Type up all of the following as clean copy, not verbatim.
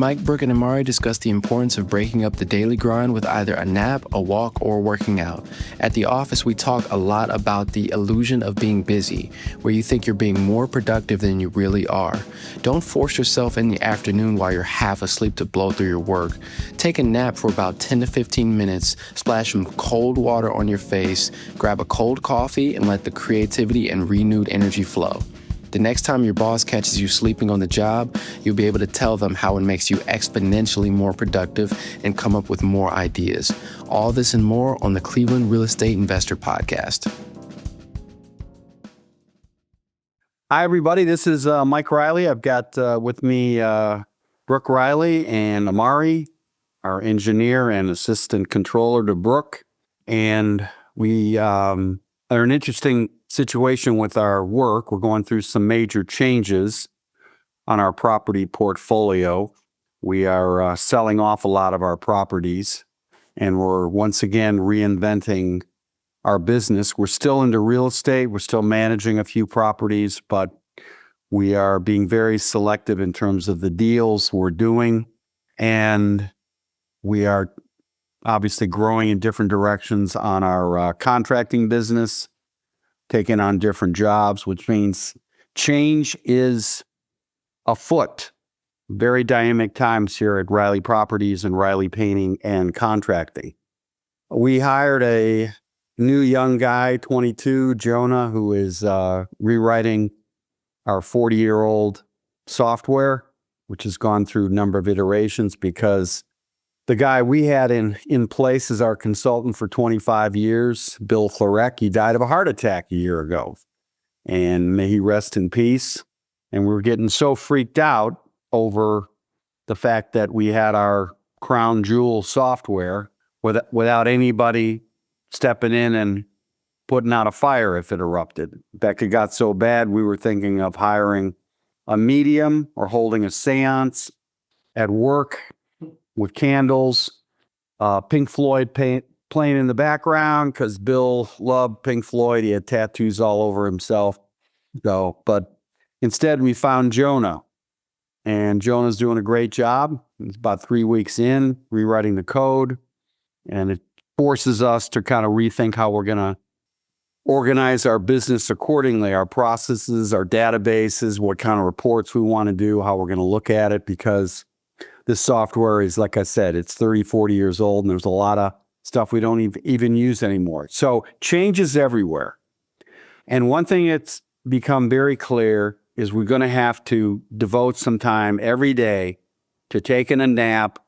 Mike, Brook, and Amari discuss the importance of breaking up the daily grind with either a nap, a walk, or working out. At the office, we talk a lot about the illusion of being busy, where you think you're being more productive than you really are. Don't force yourself in the afternoon while you're half asleep to blow through your work. Take a nap for about 10 to 15 minutes, splash some cold water on your face, grab a cold coffee, and let the creativity and renewed energy flow. The next time your boss catches you sleeping on the job, you'll be able to tell them how it makes you exponentially more productive and come up with more ideas. All this and more on the Cleveland Real Estate Investor Podcast. Hi, everybody. This is Mike Riley. I've got with me Brook Riley and Amari, our engineer and assistant controller to Brook. And we are in an interesting situation with our work. We're going through some major changes on our property portfolio. We are selling off a lot of our properties, and we're once again reinventing our business. We're still into real estate. We're still managing a few properties, but we are being very selective in terms of the deals we're doing. And we are obviously growing in different directions on our contracting business, taking on different jobs, which means change is afoot. Very dynamic times here at Riley Properties and Riley Painting and Contracting. We hired a new young guy, 22, Jonah, who is rewriting our 40-year-old software, which has gone through a number of iterations because the guy we had in place as our consultant for 25 years, Bill Florek, he died of a heart attack a year ago. And may he rest in peace. And we were getting so freaked out over the fact that we had our crown jewel software without anybody stepping in and putting out a fire if it erupted. In fact, it got so bad, we were thinking of hiring a medium or holding a seance at work with candles, Pink Floyd playing in the background because Bill loved Pink Floyd. He had tattoos all over himself. But instead we found Jonah, and Jonah's doing a great job. He's about 3 weeks in, rewriting the code, and it forces us to kind of rethink how we're going to organize our business accordingly, our processes, our databases, what kind of reports we want to do, how we're going to look at it, because this software is, like I said, it's 30, 40 years old, and there's a lot of stuff we don't even use anymore. So change is everywhere. And one thing that's become very clear is we're going to have to devote some time every day to taking a nap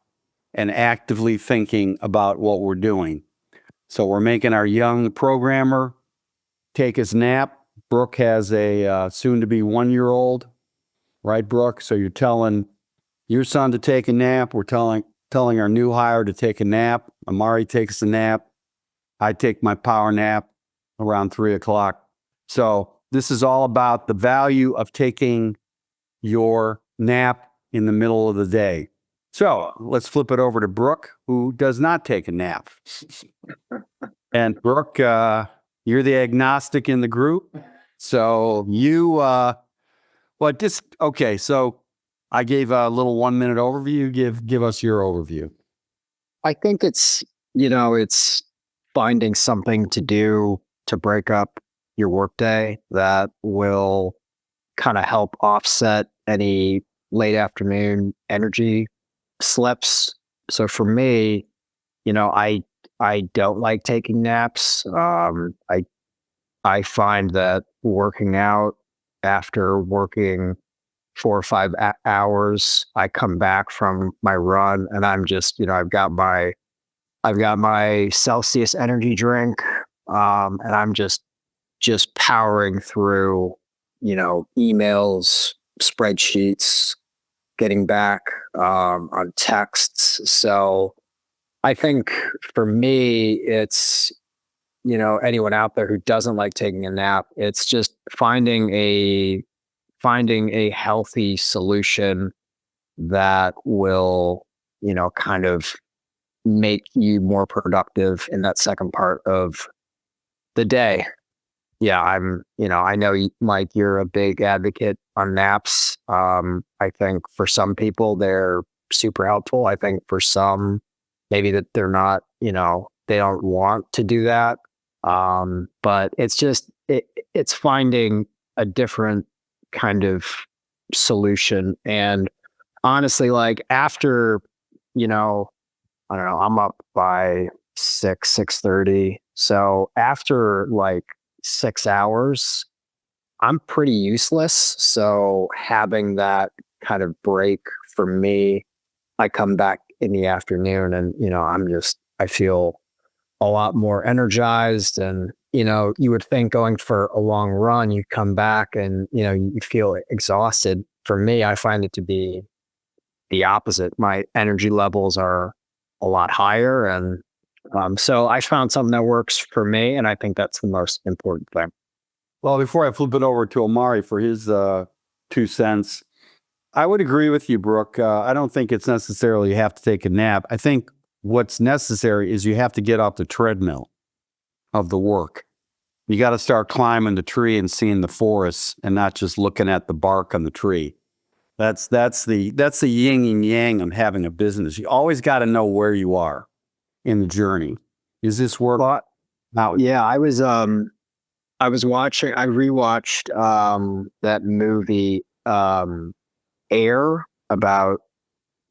and actively thinking about what we're doing. So we're making our young programmer take his nap. Brook has a soon-to-be 1-year-old, right, Brook? So you're telling your son to take a nap. We're telling our new hire to take a nap. Amari takes a nap. I take my power nap around 3 o'clock. So this is all about the value of taking your nap in the middle of the day. So let's flip it over to Brook, who does not take a nap. And Brook, you're the agnostic in the group. So so I gave a little 1-minute overview. Give us your overview. I think it's finding something to do to break up your workday that will kind of help offset any late afternoon energy slips. So for me, I don't like taking naps. I find that working out after working 4 or 5 hours, I come back from my run and I'm just, I've got my Celsius energy drink, and I'm just powering through, emails, spreadsheets, getting back on texts. So I think for me, it's, anyone out there who doesn't like taking a nap, it's just finding a healthy solution that will, kind of make you more productive in that second part of the day. Yeah, I know, Mike, you're a big advocate on naps. I think for some people, they're super helpful. I think for some, maybe that they're not, they don't want to do that. But it's finding a different kind of solution. And honestly, like after, I don't know, I'm up by 6:30. So after like 6 hours, I'm pretty useless. So having that kind of break for me, I come back in the afternoon and, I feel a lot more energized. And, you would think going for a long run, you come back and, you feel exhausted. For me, I find it to be the opposite. My energy levels are a lot higher. And so I found something that works for me. And I think that's the most important thing. Well, before I flip it over to Amari for his 2 cents, I would agree with you, Brooke. I don't think it's necessarily you have to take a nap. I think what's necessary is you have to get off the treadmill of the work. You got to start climbing the tree and seeing the forest and not just looking at the bark on the tree. That's the yin and yang of having a business. You always got to know where you are in the journey. Is this work? Now, yeah, I rewatched that movie Air about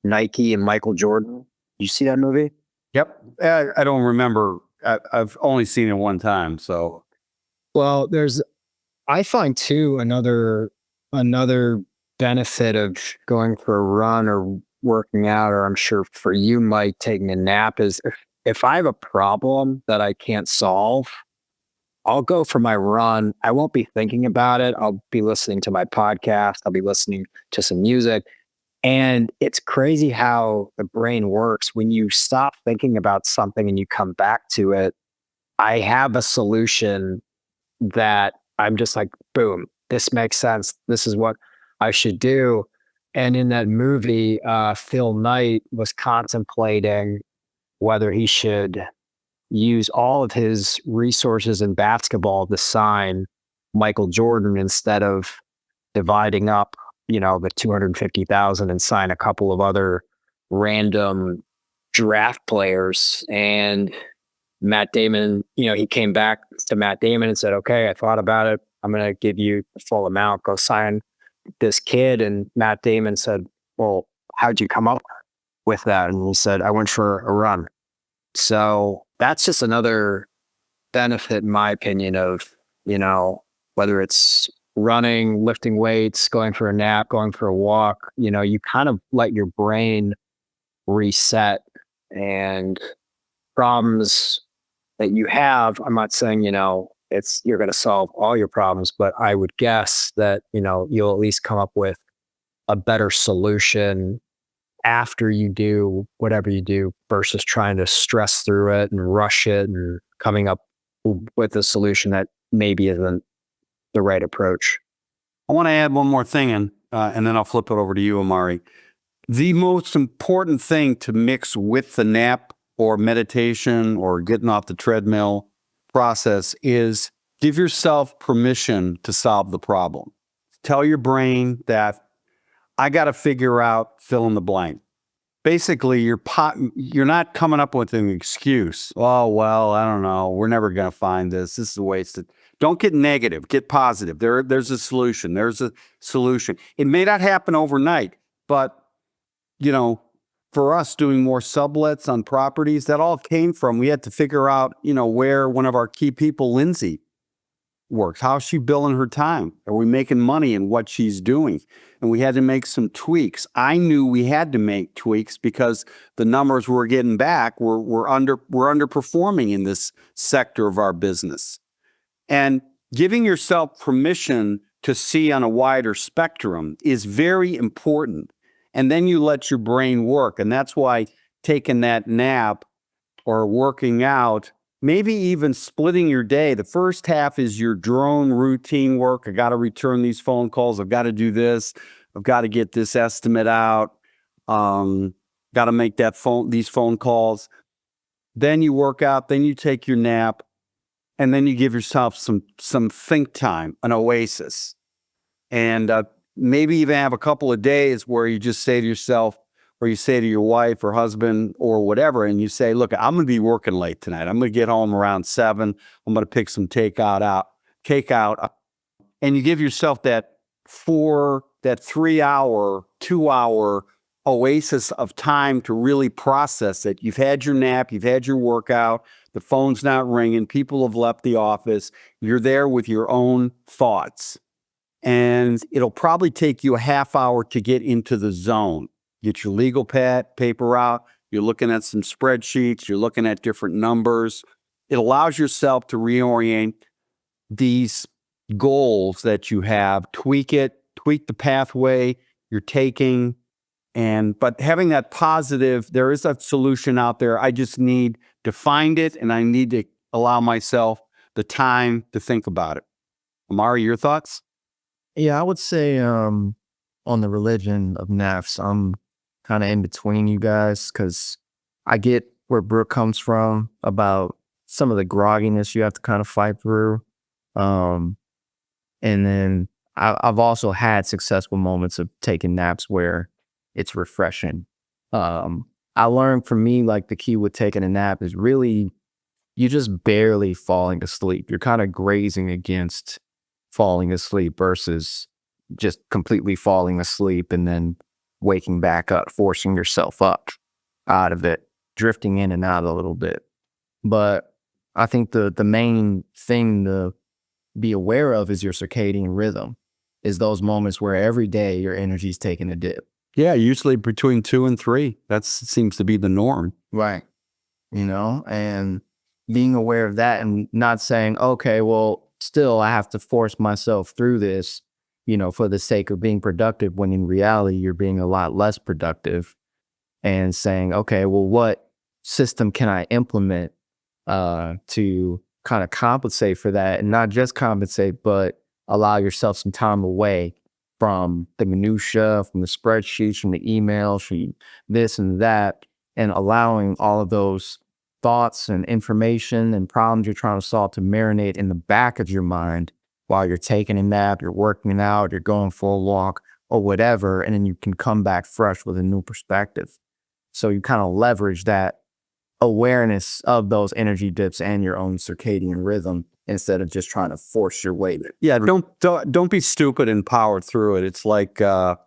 Nike and Michael Jordan. You see that movie? Yep. I don't remember. I've only seen it one time. So, well, I find too another benefit of going for a run or working out, or I'm sure for you, Mike, taking a nap is if I have a problem that I can't solve, I'll go for my run. I won't be thinking about it. I'll be listening to my podcast. I'll be listening to some music. And it's crazy how the brain works. When you stop thinking about something and you come back to it, I have a solution that I'm just like, boom, this makes sense. This is what I should do. And in that movie, Phil Knight was contemplating whether he should use all of his resources in basketball to sign Michael Jordan instead of dividing up, the 250,000 and sign a couple of other random draft players. And Matt Damon, he came back to Matt Damon and said, okay, I thought about it. I'm going to give you the full amount. Go sign this kid. And Matt Damon said, well, how'd you come up with that? And he said, I went for a run. So that's just another benefit, in my opinion, of, whether it's running, lifting weights, going for a nap, going for a walk, you kind of let your brain reset. And problems that you have, I'm not saying, you're going to solve all your problems, but I would guess that, you'll at least come up with a better solution after you do whatever you do versus trying to stress through it and rush it and coming up with a solution that maybe isn't the right approach. I want to add one more thing and then I'll flip it over to you, Amari. The most important thing to mix with the nap or meditation or getting off the treadmill process is give yourself permission to solve the problem. Tell your brain that I got to figure out fill in the blank. Basically, you're not coming up with an excuse. Oh, well, I don't know. We're never going to find this. This is a waste. Don't get negative. Get positive. There's a solution. There's a solution. It may not happen overnight, but, for us doing more sublets on properties, that all came from, we had to figure out, where one of our key people, Lindsay, works. How's she billing her time? Are we making money in what she's doing? And we had to make some tweaks. I knew we had to make tweaks because the numbers we're getting back were underperforming in this sector of our business. And giving yourself permission to see on a wider spectrum is very important. And then you let your brain work. And that's why taking that nap or working out, maybe even splitting your day. The first half is your drone routine work. I got to return these phone calls. I've got to do this. I've got to get this estimate out. Got to make these phone calls. Then you work out. Then you take your nap. And then you give yourself some think time, an oasis. And maybe even have a couple of days where you just say to yourself, or you say to your wife or husband or whatever, and you say, look, I'm going to be working late tonight. I'm going to get home around 7. I'm going to pick some takeout, and you give yourself that 3 hour, 2 hour oasis of time to really process it. You've had your nap, you've had your workout, the phone's not ringing, people have left the office, you're there with your own thoughts. And it'll probably take you a half hour to get into the zone. Get your legal pad paper out, you're looking at some spreadsheets, you're looking at different numbers. It allows yourself to reorient these goals that you have, tweak the pathway you're taking. But having that positive, there is a solution out there. I just need to find it, and I need to allow myself the time to think about it. Amari, your thoughts? Yeah, I would say on the religion of naps, I'm kind of in between you guys because I get where Brooke comes from about some of the grogginess you have to kind of fight through. And then I've also had successful moments of taking naps where it's refreshing. I learned for me, like the key with taking a nap is really you just barely falling asleep. You're kind of grazing against falling asleep versus just completely falling asleep and then waking back up, forcing yourself up out of it, drifting in and out a little bit. But I think the main thing to be aware of is your circadian rhythm, is those moments where every day your energy's taking a dip. Yeah, usually between 2 and 3. That seems to be the norm. Right. And being aware of that and not saying, okay, well, still I have to force myself through this, for the sake of being productive, when in reality, you're being a lot less productive, and saying, okay, well, what system can I implement to kind of compensate for that, and not just compensate, but allow yourself some time away from the minutia, from the spreadsheets, from the emails, from this and that, and allowing all of those thoughts and information and problems you're trying to solve to marinate in the back of your mind while you're taking a nap, you're working out, you're going for a walk or whatever, and then you can come back fresh with a new perspective. So you kind of leverage that awareness of those energy dips and your own circadian rhythm instead of just trying to force your way. Yeah, don't be stupid and power through it. It's like the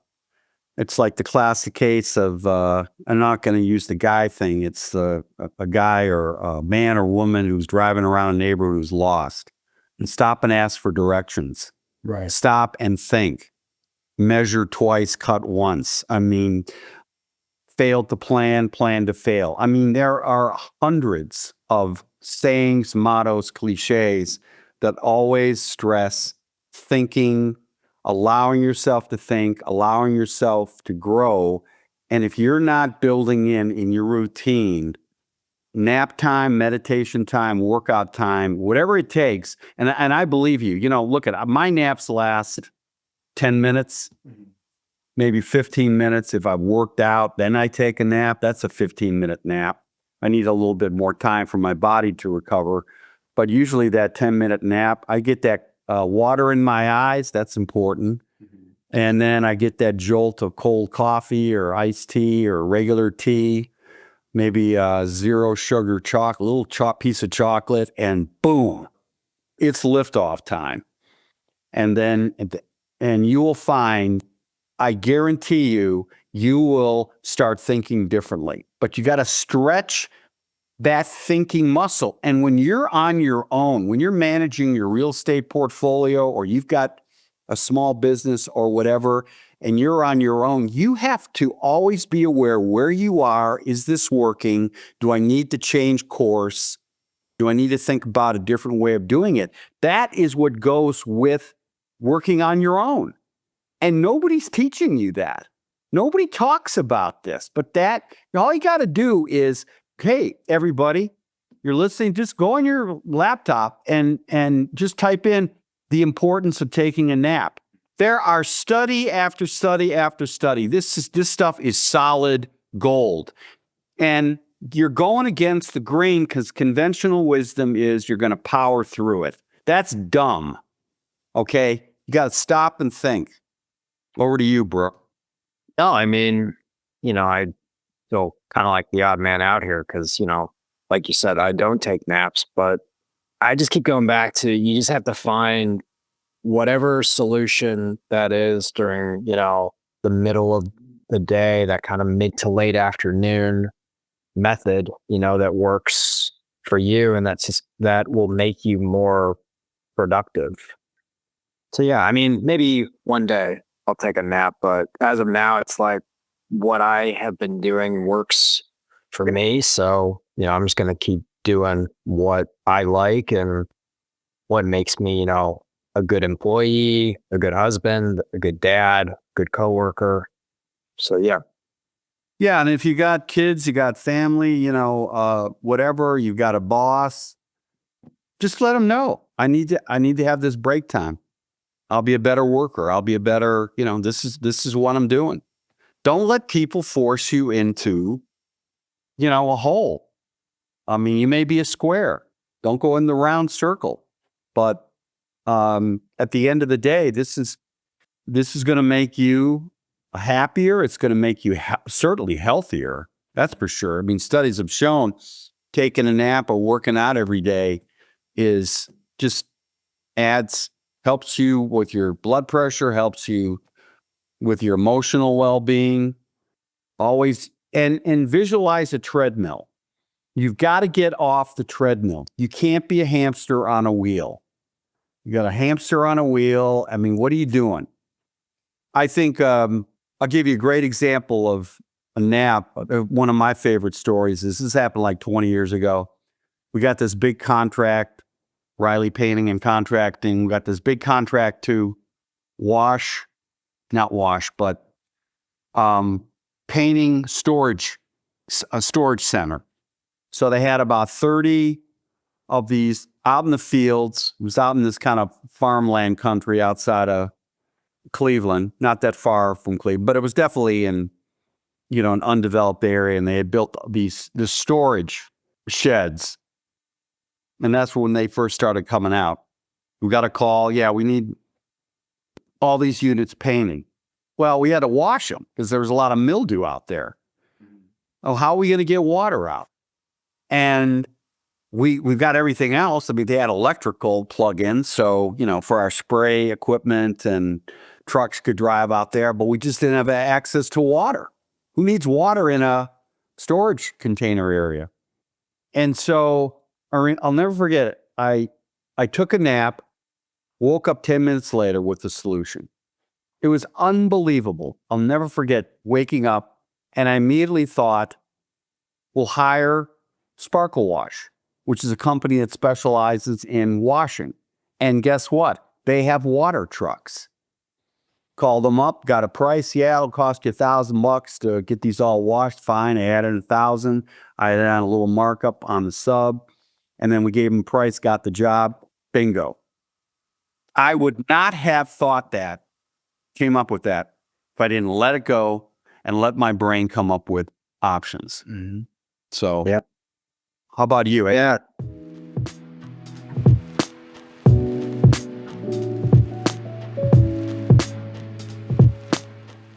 classic case of I'm not going to use the guy thing. It's a guy or a man or woman who's driving around a neighborhood who's lost, and stop and ask for directions. Right. Stop and think. Measure twice, cut once. I mean, fail to plan to fail. I mean, there are hundreds of sayings, mottos, cliches that always stress thinking, allowing yourself to think, allowing yourself to grow. And if you're not building in your routine, nap time, meditation time, workout time, whatever it takes, and I believe you, look at my naps last 10 minutes, maybe 15 minutes. If I've worked out, then I take a nap. That's a 15-minute nap. I need a little bit more time for my body to recover. But usually that 10-minute nap, I get that water in my eyes. That's important. And then I get that jolt of cold coffee or iced tea or regular tea, maybe zero sugar chocolate, a little piece of chocolate, and boom, it's liftoff time. And then, and you will find, I guarantee you, you will start thinking differently. But you got to stretch that thinking muscle. And when you're on your own, when you're managing your real estate portfolio, or you've got a small business or whatever, and you're on your own, you have to always be aware where you are. Is this working? Do I need to change course? Do I need to think about a different way of doing it? That is what goes with working on your own. And nobody's teaching you that. Nobody talks about this, but all you got to do is, hey, everybody, you're listening, just go on your laptop and just type in the importance of taking a nap. There are study after study after study. This stuff is solid gold. And you're going against the grain because conventional wisdom is you're going to power through it. That's dumb. Okay? You got to stop and think. Over to you, Brooke. No, I mean, I feel kind of like the odd man out here because, like you said, I don't take naps, but I just keep going back to you just have to find whatever solution that is during, the middle of the day, that kind of mid to late afternoon method, that works for you and that will make you more productive. So yeah, I mean, maybe one day I'll take a nap, but as of now, it's like what I have been doing works for me. So, I'm just going to keep doing what I like and what makes me, a good employee, a good husband, a good dad, good coworker. So yeah. Yeah, and if you got kids, you got family, whatever, you got a boss, just let them know. I need to have this break time. I'll be a better worker. I'll be a better, this is what I'm doing. Don't let people force you into, a hole. I mean, you may be a square. Don't go in the round circle. But at the end of the day, this is going to make you happier. It's going to make you certainly healthier. That's for sure. I mean, studies have shown taking a nap or working out every day is just helps you with your blood pressure, helps you with your emotional well-being. Always and visualize a treadmill. You've got to get off the treadmill. You can't be a hamster on a wheel. You got a hamster on a wheel. I mean, what are you doing? I think I'll give you a great example of a nap. One of my favorite stories is this happened like 20 years ago. We got this big contract, Riley Painting and Contracting. We got this big contract to painting a storage center. So they had about 30 of these out in the fields. It was out in this kind of farmland country outside of Cleveland, not that far from Cleveland, but it was definitely in, an undeveloped area. And they had built the storage sheds. And that's when they first started coming out. We got a call. Yeah, we need all these units painting. Well, we had to wash them because there was a lot of mildew out there. Oh, how are we going to get water out? And we've got everything else. I mean, they had electrical plug-ins. So, for our spray equipment and trucks could drive out there, but we just didn't have access to water. Who needs water in a storage container area? And so I'll never forget it. I took a nap, woke up 10 minutes later with the solution. It was unbelievable. I'll never forget waking up, and I immediately thought, we'll hire Sparkle Wash, which is a company that specializes in washing. And guess what? They have water trucks. Called them up, got a price. Yeah, it'll cost you $1,000 to get these all washed. Fine. I added $1,000. I added on a little markup on the sub. And then we gave them a price, got the job. Bingo. I would not have came up with that if I didn't let it go and let my brain come up with options. Mm-hmm. So, yeah. How about you? Yeah.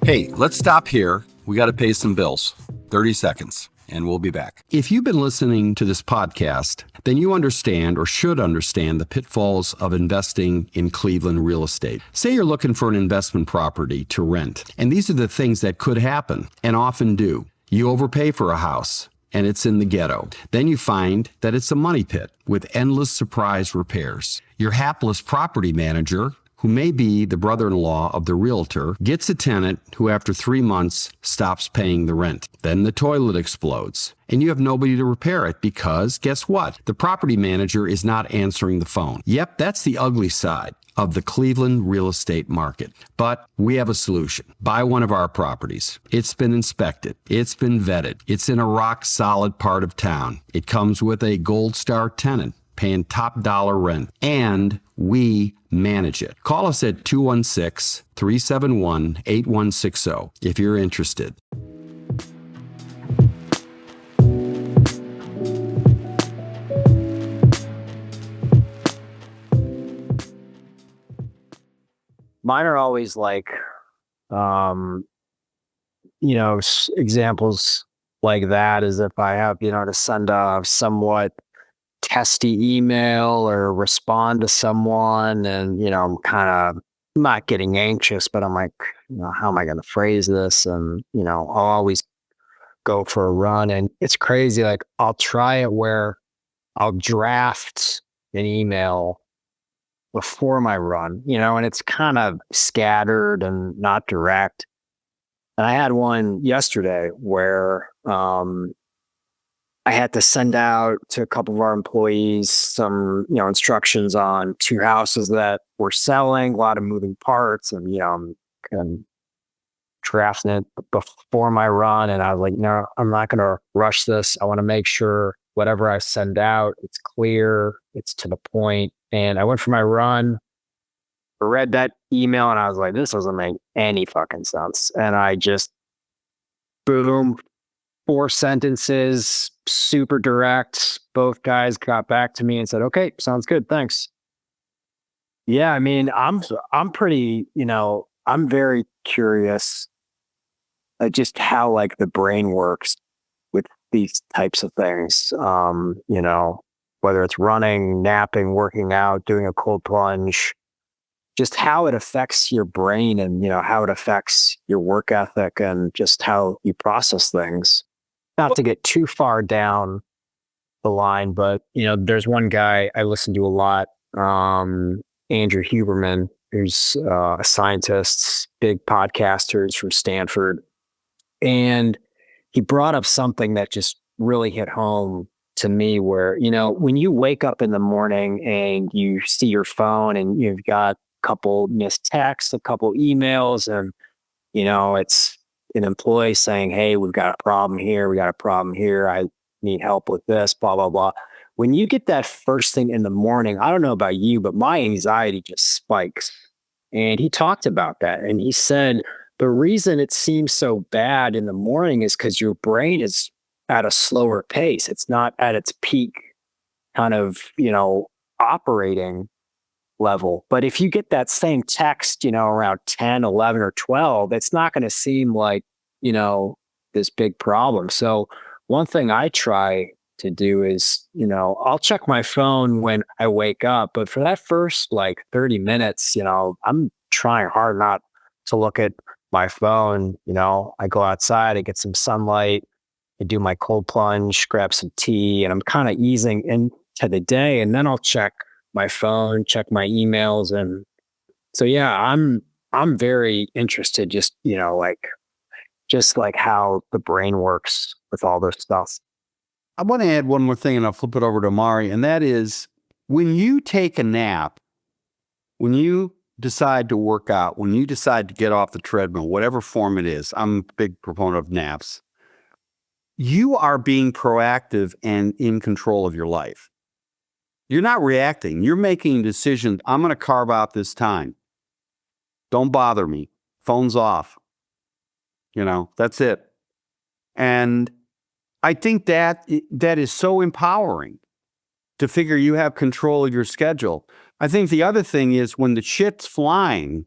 Hey, let's stop here. We got to pay some bills. 30 seconds, and we'll be back. If you've been listening to this podcast, then you understand or should understand the pitfalls of investing in Cleveland real estate. Say you're looking for an investment property to rent, and these are the things that could happen and often do. You overpay for a house, and it's in the ghetto. Then you find that it's a money pit with endless surprise repairs. Your hapless property manager, who may be the brother-in-law of the realtor, gets a tenant who after 3 months stops paying the rent. Then the toilet explodes, and you have nobody to repair it because, guess what? The property manager is not answering the phone. Yep, that's the ugly side of the Cleveland real estate market. But we have a solution. Buy one of our properties. It's been inspected. It's been vetted. It's in a rock-solid part of town. It comes with a Gold Star tenant paying top dollar rent, and we manage it. Call us at 216-371-8160 if you're interested. Mine are always like, examples like that is if I have, to send a somewhat testy email or respond to someone and, I'm kind of not getting anxious, but I'm like, how am I going to phrase this? And, I'll always go for a run. And it's crazy. Like I'll try it where I'll draft an email before my run, and it's kind of scattered and not direct. And I had one yesterday where I had to send out to a couple of our employees some, instructions on 2 houses that we're selling, a lot of moving parts, and I'm drafting it before my run. And I was like, no, I'm not going to rush this. I want to make sure whatever I send out, it's clear, it's to the point. And I went for my run, read that email, and I was like, this doesn't make any fucking sense. And I just, boom, 4 sentences, super direct. Both guys got back to me and said, okay, sounds good. Thanks. Yeah. I mean, I'm pretty, I'm very curious just how like the brain works with these types of things. Whether it's running, napping, working out, doing a cold plunge, just how it affects your brain and, how it affects your work ethic and just how you process things. Not to get too far down the line, but, there's one guy I listen to a lot, Andrew Huberman, who's a scientist, big podcaster, he's from Stanford. And he brought up something that just really hit home to me where, when you wake up in the morning and you see your phone and you've got a couple missed texts, a couple emails, and, it's an employee saying, hey, we've got a problem here. We got a problem here. I need help with this, blah, blah, blah. When you get that first thing in the morning, I don't know about you, but my anxiety just spikes. And he talked about that. And he said, the reason it seems so bad in the morning is because your brain is at a slower pace. It's not at its peak kind of, operating level. But if you get that same text, around 10, 11, or 12, it's not going to seem like, this big problem. So one thing I try to do is, I'll check my phone when I wake up, but for that first like 30 minutes, I'm trying hard not to look at my phone. I go outside, I get some sunlight, I do my cold plunge, grab some tea, and I'm kind of easing into the day. And then I'll check my phone, check my emails. And so, yeah, I'm very interested just like how the brain works with all this stuff. I want to add one more thing, and I'll flip it over to Mari, and that is when you take a nap, when you decide to work out, when you decide to get off the treadmill, whatever form it is, I'm a big proponent of naps, you are being proactive and in control of your life. You're not reacting. You're making decisions. I'm going to carve out this time. Don't bother me. Phone's off. That's it. And I think that is so empowering to figure you have control of your schedule. I think the other thing is when the shit's flying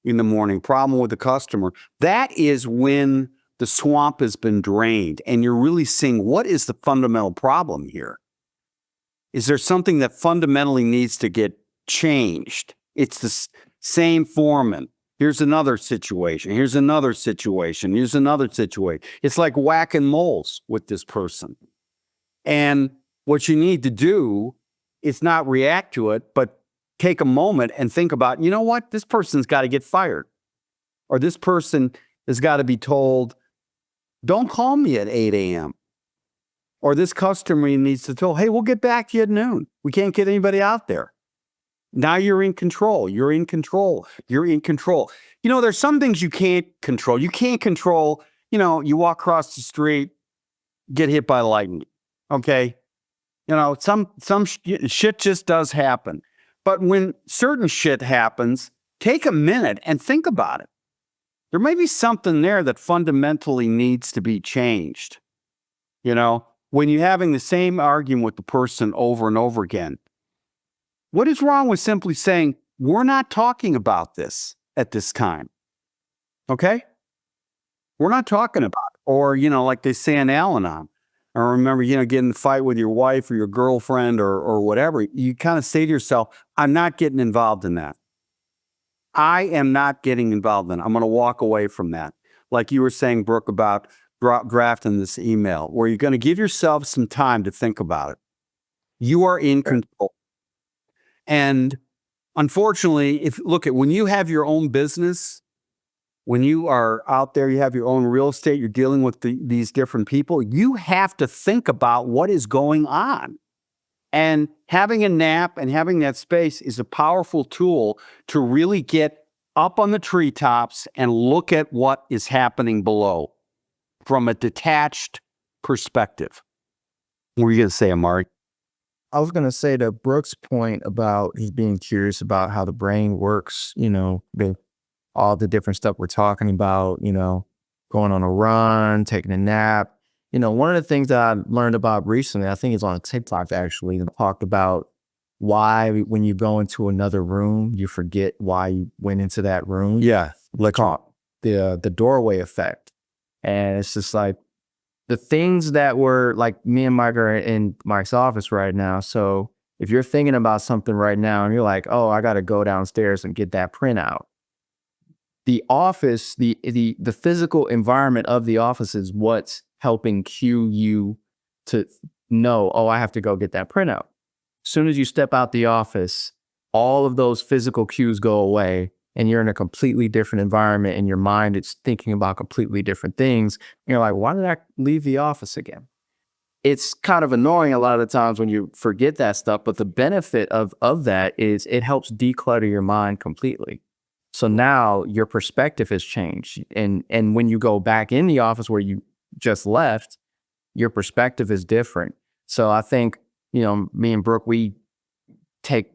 in the morning, problem with the customer, that is when the swamp has been drained and you're really seeing what is the fundamental problem here. Is there something that fundamentally needs to get changed? It's the same foreman. Here's another situation. Here's another situation. Here's another situation. It's like whacking moles with this person. And what you need to do is not react to it, but take a moment and think about, you know what? This person's got to get fired. Or this person has got to be told, don't call me at 8 a.m. Or this customer needs to tell, hey, we'll get back to you at noon. We can't get anybody out there. Now you're in control. You're in control. You're in control. There's some things you can't control. You can't control, you walk across the street, get hit by lightning. Okay. Some shit just does happen. But when certain shit happens, take a minute and think about it. There may be something there that fundamentally needs to be changed. When you're having the same argument with the person over and over again, what is wrong with simply saying, we're not talking about this at this time? Okay? We're not talking about it. Or, like they say in Al-Anon, I remember, getting in a fight with your wife or your girlfriend or whatever. You kind of say to yourself, I'm not getting involved in that. I am not getting involved in it. I'm going to walk away from that. Like you were saying, Brooke, about drafting this email, where you're going to give yourself some time to think about it. You are in control. And unfortunately, when you have your own business, when you are out there, you have your own real estate, you're dealing with these different people, you have to think about what is going on. And having a nap and having that space is a powerful tool to really get up on the treetops and look at what is happening below from a detached perspective. What were you going to say, Amari? I was going to say to Brooks' point about just being curious about how the brain works, all the different stuff we're talking about, going on a run, taking a nap. One of the things that I learned about recently, I think it's on TikTok actually, and talked about why when you go into another room, you forget why you went into that room. Yeah. The doorway effect. And it's just like the things that were like me and Mike are in Mike's office right now. So if you're thinking about something right now and you're like, oh, I got to go downstairs and get that printout. The office, the physical environment of the office is what's helping cue you to know, oh, I have to go get that printout. As soon as you step out the office, all of those physical cues go away and you're in a completely different environment and your mind is thinking about completely different things. And you're like, why did I leave the office again? It's kind of annoying a lot of the times when you forget that stuff, but the benefit of that is it helps declutter your mind completely. So now your perspective has changed. And when you go back in the office where you just left, your perspective is different. So I think, me and Brooke, we take,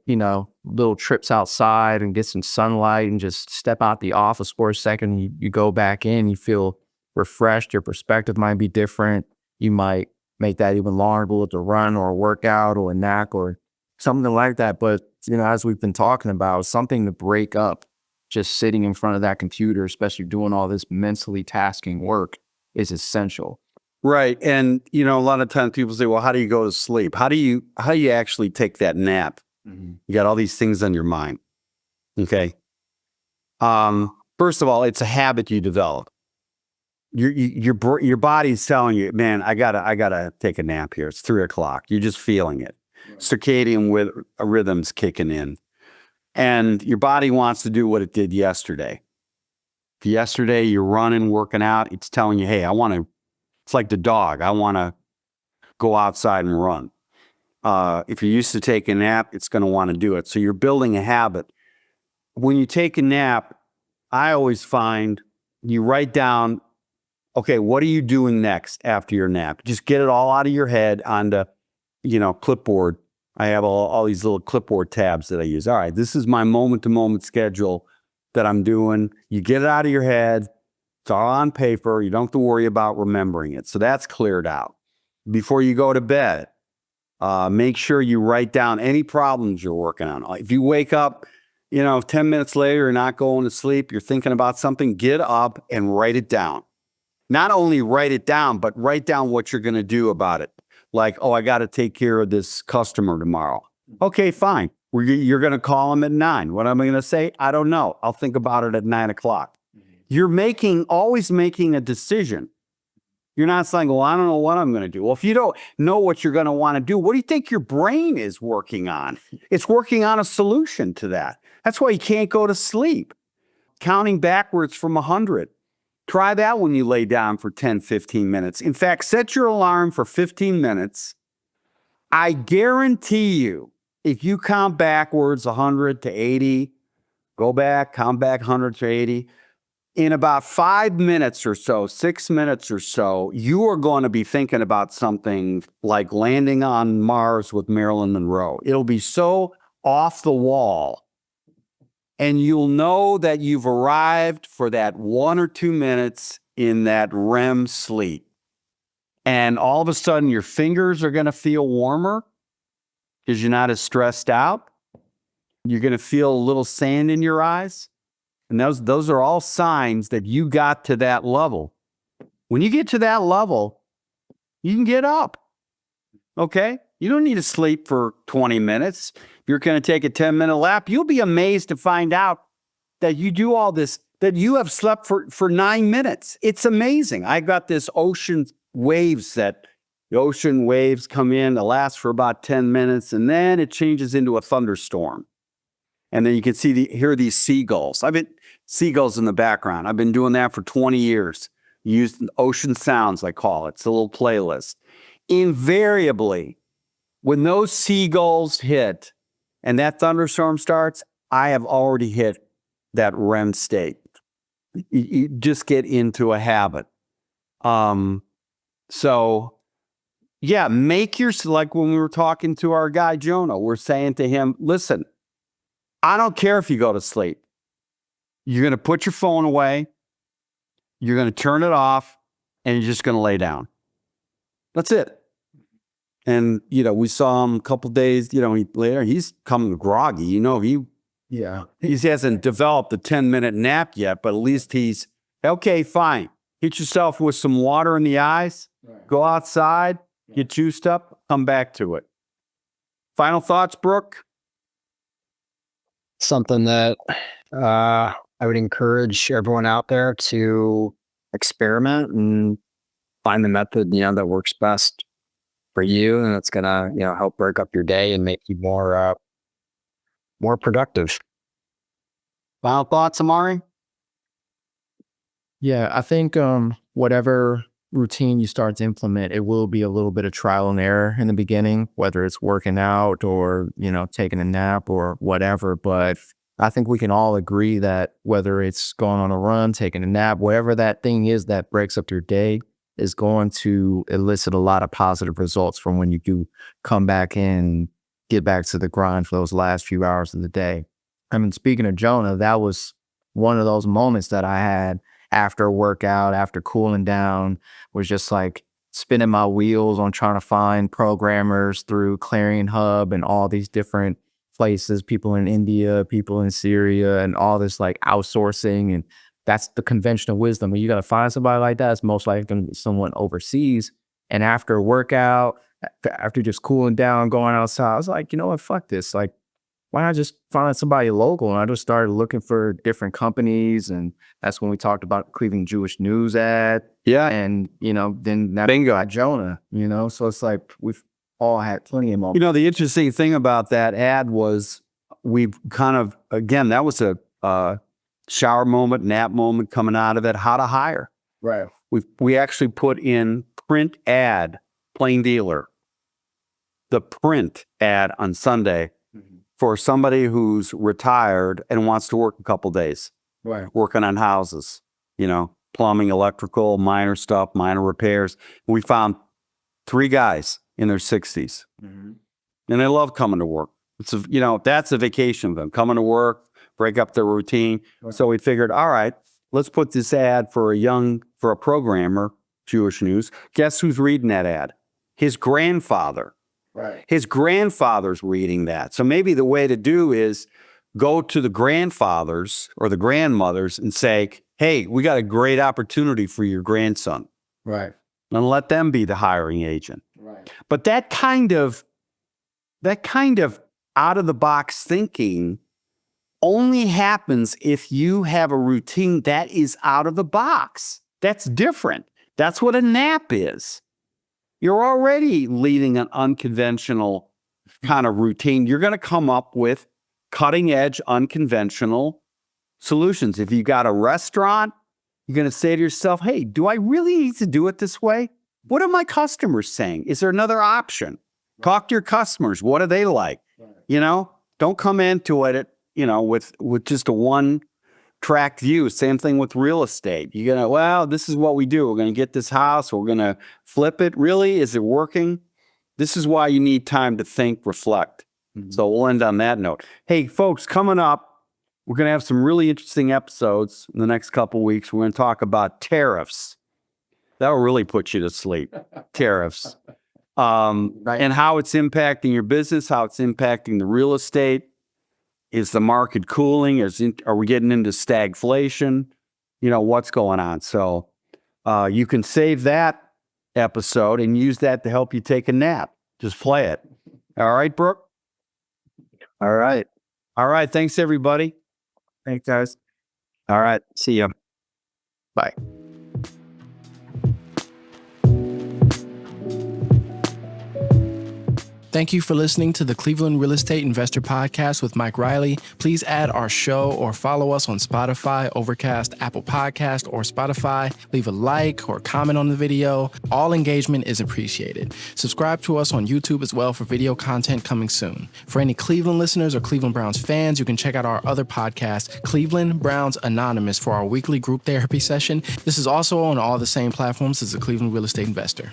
little trips outside and get some sunlight and just step out the office for a second. You go back in, you feel refreshed. Your perspective might be different. You might make that even longer with a run or a workout or a nap or something like that. But, as we've been talking about, something to break up just sitting in front of that computer, especially doing all this mentally tasking work, is essential. Right. And, a lot of times people say, well, how do you go to sleep? How do you actually take that nap? Mm-hmm. You got all these things on your mind. Okay. First of all, it's a habit you develop. Your body's telling you, man, I gotta take a nap here. It's 3:00. You're just feeling it. Right. Circadian rhythms kicking in. And your body wants to do what it did yesterday. If yesterday you're running, working out, it's telling you, hey, it's like the dog. I want to go outside and run. If you're used to taking a nap, it's going to want to do it. So you're building a habit. When you take a nap, I always find you write down, okay, what are you doing next after your nap? Just get it all out of your head onto, clipboard. I have all these little clipboard tabs that I use. All right, this is my moment-to-moment schedule that I'm doing. You get it out of your head. It's all on paper. You don't have to worry about remembering it. So that's cleared out. Before you go to bed, make sure you write down any problems you're working on. If you wake up, 10 minutes later, you're not going to sleep, you're thinking about something, get up and write it down. Not only write it down, but write down what you're going to do about it. Like, oh, I got to take care of this customer tomorrow. Okay, fine. You're going to call them at 9. What am I going to say? I don't know. I'll think about it at 9:00. You're always making a decision. You're not saying, well, I don't know what I'm going to do. Well, if you don't know what you're going to want to do, what do you think your brain is working on? It's working on a solution to that. That's why you can't go to sleep. Counting backwards from 100. Try that when you lay down for 10, 15 minutes. In fact, set your alarm for 15 minutes. I guarantee you, if you count backwards 100 to 80, go back, count back 100 to 80, in about 5 minutes or so, 6 minutes or so, you are going to be thinking about something like landing on Mars with Marilyn Monroe. It'll be so off the wall. And you'll know that you've arrived for that 1 or 2 minutes in that REM sleep. And all of a sudden, your fingers are going to feel warmer because you're not as stressed out. You're going to feel a little sand in your eyes. And those are all signs that you got to that level. When you get to that level, you can get up. Okay? You don't need to sleep for 20 minutes. If you're going to take a 10-minute lap, you'll be amazed to find out that you do all this, that you have slept for 9 minutes. It's amazing. I got this ocean waves that the ocean waves come in, it lasts for about 10 minutes, and then it changes into a thunderstorm. And then you can hear these seagulls. Seagulls in the background. I've been doing that for 20 years. Use ocean sounds, I call it. It's a little playlist. Invariably, when those seagulls hit and that thunderstorm starts, I have already hit that REM state. You just get into a habit. So yeah, like when we were talking to our guy, Jonah, we're saying to him, listen, I don't care if you go to sleep. You're going to put your phone away. You're going to turn it off and you're just going to lay down. That's it. And, we saw him a couple days, later, he's coming groggy, he hasn't developed a 10-minute nap yet, but at least he's, okay, fine. Hit yourself with some water in the eyes, go outside, get juiced up, come back to it. Final thoughts, Brook? Something that I would encourage everyone out there to experiment and find the method, that works best for you, and it's gonna, help break up your day and make you more productive. Final thoughts, Amari? Yeah, I think whatever routine you start to implement, it will be a little bit of trial and error in the beginning, whether it's working out or, taking a nap or whatever. But I think we can all agree that whether it's going on a run, taking a nap, whatever that thing is that breaks up your day is going to elicit a lot of positive results from when you do come back in, get back to the grind for those last few hours of the day. I mean, speaking of Jonah, that was one of those moments that I had after a workout, after cooling down, was just like spinning my wheels on trying to find programmers through Clarion Hub and all these different places, people in India, people in Syria, and all this like outsourcing. And that's the conventional wisdom. When you got to find somebody like that, it's most likely going to be someone overseas. And after a workout, after just cooling down, going outside, I was like, you know what, fuck this. Like, why not just find somebody local? And I just started looking for different companies. And that's when we talked about Cleveland Jewish News ad. Yeah. And, then that Bingo. got Jonah, so it's like we've all had plenty of moments. The interesting thing about that ad was we've kind of, again, that was a shower moment, nap moment coming out of it, how to hire. Right. We actually put in print ad, plain dealer, the print ad on Sunday for somebody who's retired and wants to work a couple days. Right. Working on houses, plumbing, electrical, minor stuff, minor repairs. We found 3 guys in their 60s. Mm-hmm. And they love coming to work. It's that's a vacation of them, coming to work, break up their routine. Right. So we figured, all right, let's put this ad for a programmer, Jewish News. Guess who's reading that ad? His grandfather. Right. His grandfather's reading that. So maybe the way to do is go to the grandfathers or the grandmothers and say, hey, we got a great opportunity for your grandson. Right. And let them be the hiring agent. Right. But that kind of out of the box thinking only happens if you have a routine that is out of the box. That's different. That's what a nap is. You're already leading an unconventional kind of routine. You're going to come up with cutting edge, unconventional solutions. If you got a restaurant, you're going to say to yourself, hey, do I really need to do it this way? What are my customers saying? Is there another option? Talk to your customers. What do they like? Don't come into it, with just a one-track view. Same thing with real estate. You're going to, this is what we do. We're going to get this house. We're going to flip it. Really? Is it working? This is why you need time to think, reflect. Mm-hmm. So we'll end on that note. Hey, folks, coming up, we're going to have some really interesting episodes in the next couple of weeks. We're going to talk about tariffs. That will really put you to sleep. Tariffs. Right. And how it's impacting your business, how it's impacting the real estate. Is the market cooling? Are we getting into stagflation? What's going on? So You can save that episode and use that to help you take a nap. Just play it. All right, Brooke? All right. All right. Thanks, everybody. Thanks, guys. All right. See you. Bye. Thank you for listening to the Cleveland Real Estate Investor Podcast with Mike Riley. Please add our show or follow us on Spotify, Overcast, Apple Podcast, or Spotify. Leave a like or comment on the video. All engagement is appreciated. Subscribe to us on YouTube as well for video content coming soon. For any Cleveland listeners or Cleveland Browns fans, you can check out our other podcast, Cleveland Browns Anonymous, for our weekly group therapy session. This is also on all the same platforms as the Cleveland Real Estate Investor.